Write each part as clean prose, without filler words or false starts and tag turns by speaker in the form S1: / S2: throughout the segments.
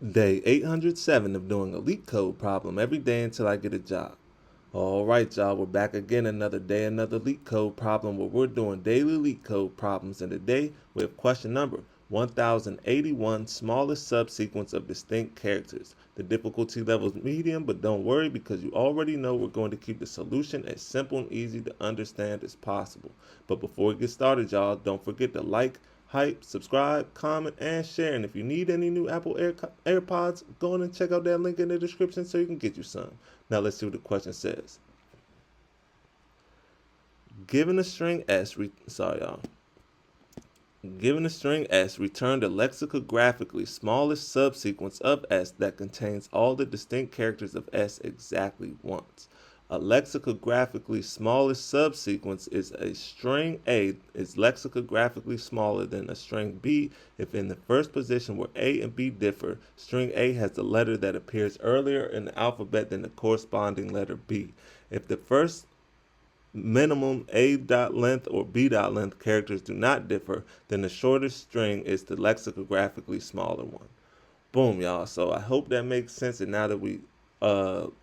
S1: Day 807 of doing a LeetCode problem every day until I get a job. All right, y'all, we're back again another day, another LeetCode problem where we're doing daily LeetCode problems. And today we have question number 1081, smallest subsequence of distinct characters. The difficulty level is medium, but don't worry because you already know we're going to keep the solution as simple and easy to understand as possible. But before we get started, y'all, don't forget to like, hype, subscribe, comment, and share. And if you need any new Apple AirPods, go on and check out that link in the description so you can get you some. Now let's see what the question says. Given a string S, Given a string S, return the lexicographically smallest subsequence of S that contains all the distinct characters of S exactly once. A lexicographically smallest subsequence is a string A is lexicographically smaller than a string B if in the first position where A and B differ, string A has the letter that appears earlier in the alphabet than the corresponding letter B. If the first minimum A.length or B.length characters do not differ, then the shortest string is the lexicographically smaller one. Boom, y'all. So I hope that makes sense. And now that we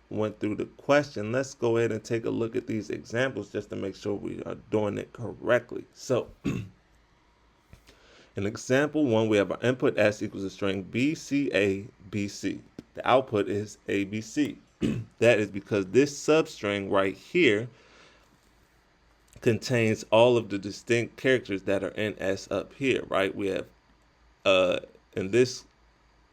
S1: went through the question, let's go ahead and take a look at these examples just to make sure we are doing it correctly. So in example 1, we have our input S equals a string BCA The output is ABC. That is because this substring right here contains all of the distinct characters that are in S up here, right? We have in this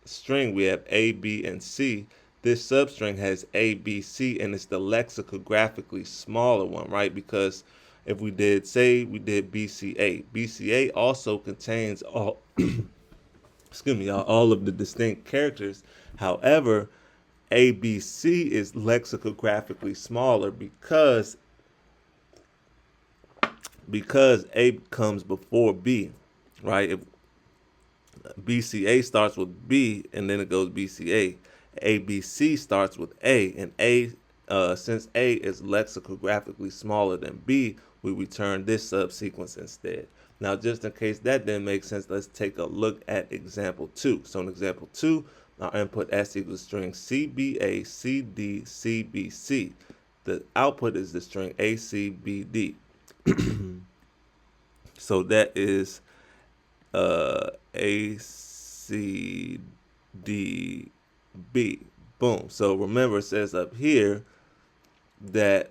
S1: string we have A, B, and C. This substring has A, B, C, and it's the lexicographically smaller one, right? Because if we did, say we did BCA, BCA also contains all excuse me, all of the distinct characters. However, ABC is lexicographically smaller because A comes before B, right? If BCA starts with B and then it goes BCA, ABC starts with A, and since A is lexicographically smaller than B, we return this subsequence instead. Now, just in case that didn't make sense, let's take a look at example 2. So in example 2, our input S equals string CBA, CD, CBC. The output is the string ACBD. So that is ACDB. Boom. So remember, it says up here that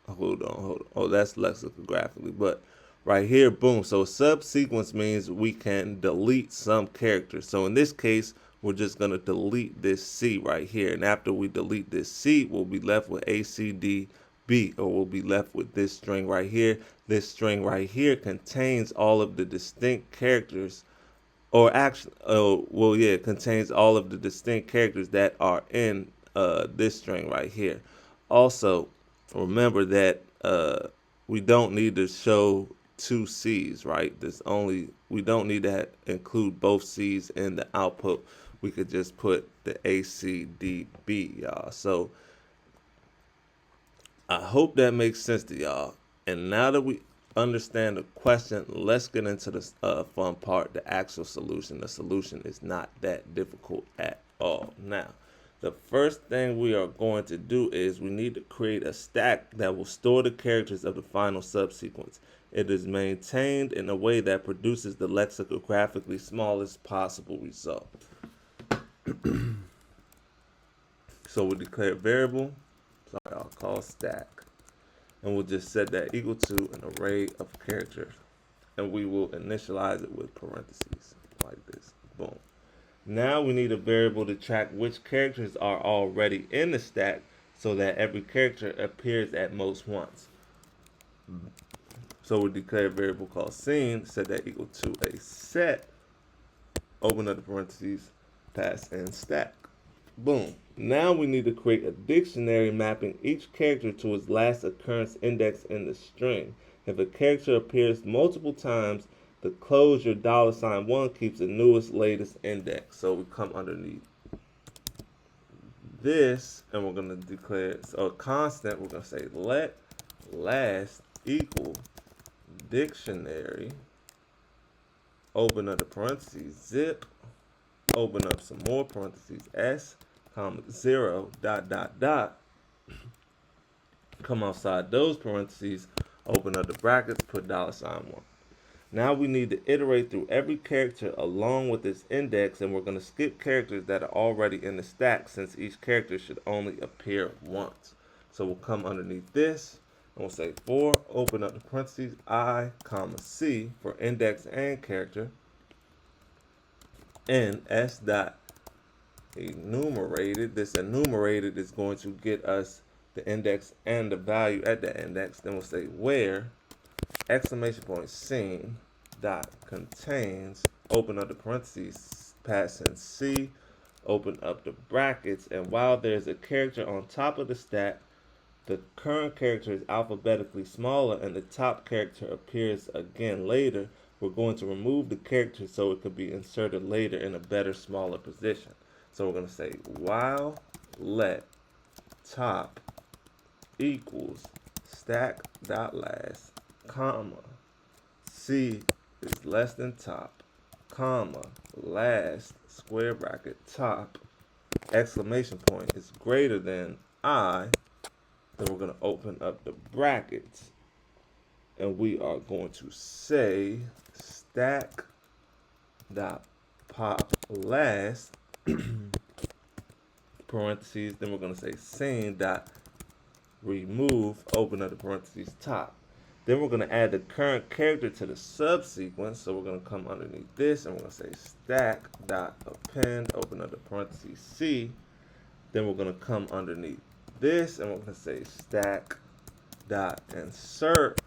S1: hold on. Oh, that's lexicographically, but right here, boom. So subsequence means we can delete some characters. So in this case, we're just going to delete this C right here. And after we delete this C, we'll be left with ACDB, or we'll be left with this string right here. This string right here contains all of the distinct characters, or actually, it contains all of the distinct characters that are in this string right here. Also, remember that we don't need to show two C's, right? We don't need to include both C's in the output. We could just put the ACDB, y'all. So I hope that makes sense to y'all. And now that we understand the question, let's get into the fun part, the actual solution. The solution is not that difficult at all. Now, the first thing we are going to do is we need to create a stack that will store the characters of the final subsequence. It is maintained in a way that produces the lexicographically smallest possible result. So we declare a variable, I'll call stack, and we'll just set that equal to an array of characters, and we will initialize it with parentheses like this. Boom. Now we need a variable to track which characters are already in the stack so that every character appears at most once. So we declare a variable called scene, set that equal to a set, open up the parentheses, pass in stack. Boom. Now we need to create a dictionary mapping each character to its last occurrence index in the string. If a character appears multiple times, the closure $1 keeps the newest, latest index. So we come underneath this, and we're going to declare a constant. We're going to say let last equal dictionary, open up the parentheses, zip, open up some more parentheses, s, comma, 0, dot, dot, dot, come outside those parentheses, open up the brackets, put $1. Now we need to iterate through every character along with its index, and we're going to skip characters that are already in the stack since each character should only appear once. So we'll come underneath this, and we'll say for, open up the parentheses, I, comma, C for index and character, and S dot enumerated. This enumerated is going to get us the index and the value at the index. Then we'll say where exclamation point scene dot contains, open up the parentheses, passing C, open up the brackets, and while there's a character on top of the stack, the current character is alphabetically smaller and the top character appears again later, we're going to remove the character so it could be inserted later in a better, smaller position. So we're going to say while let top equals stack dot last, comma, C is less than top, comma, last, square bracket, top, exclamation point is greater than I, then we're going to open up the brackets, and we are going to say stack dot pop last, parentheses, then we're going to say scene dot remove, open up the parentheses, top. Then we're going to add the current character to the subsequence. So we're going to come underneath this and we're going to say stack dot append, open up the parentheses, C. Then we're going to come underneath this and we're going to say stack dot insert,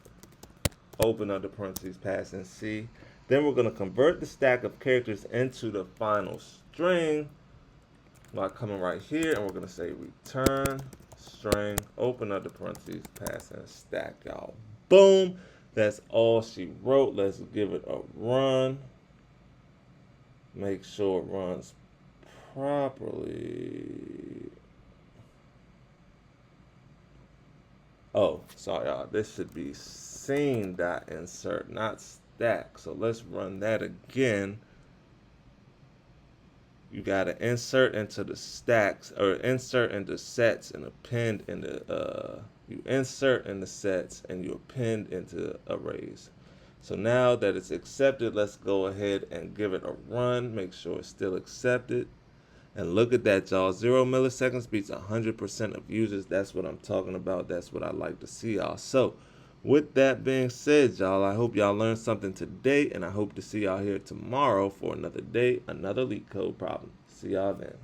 S1: open up the parentheses, passing C. Then we're going to convert the stack of characters into the final string by coming right here and we're going to say return string, open up the parentheses, passing stack, y'all. Boom. That's all she wrote. Let's give it a run. Make sure it runs properly. Oh, sorry, y'all. This should be scene.insert, not stack. So let's run that again. You gotta insert into the stacks, or insert into sets and append into you insert in the sets and you append into arrays. So now that it's accepted, let's go ahead and give it a run. Make sure it's still accepted. And look at that, y'all. 0 milliseconds beats 100% of users. That's what I'm talking about. That's what I like to see, y'all. So with that being said, y'all, I hope y'all learned something today, and I hope to see y'all here tomorrow for another day, another LeetCode problem. See y'all then.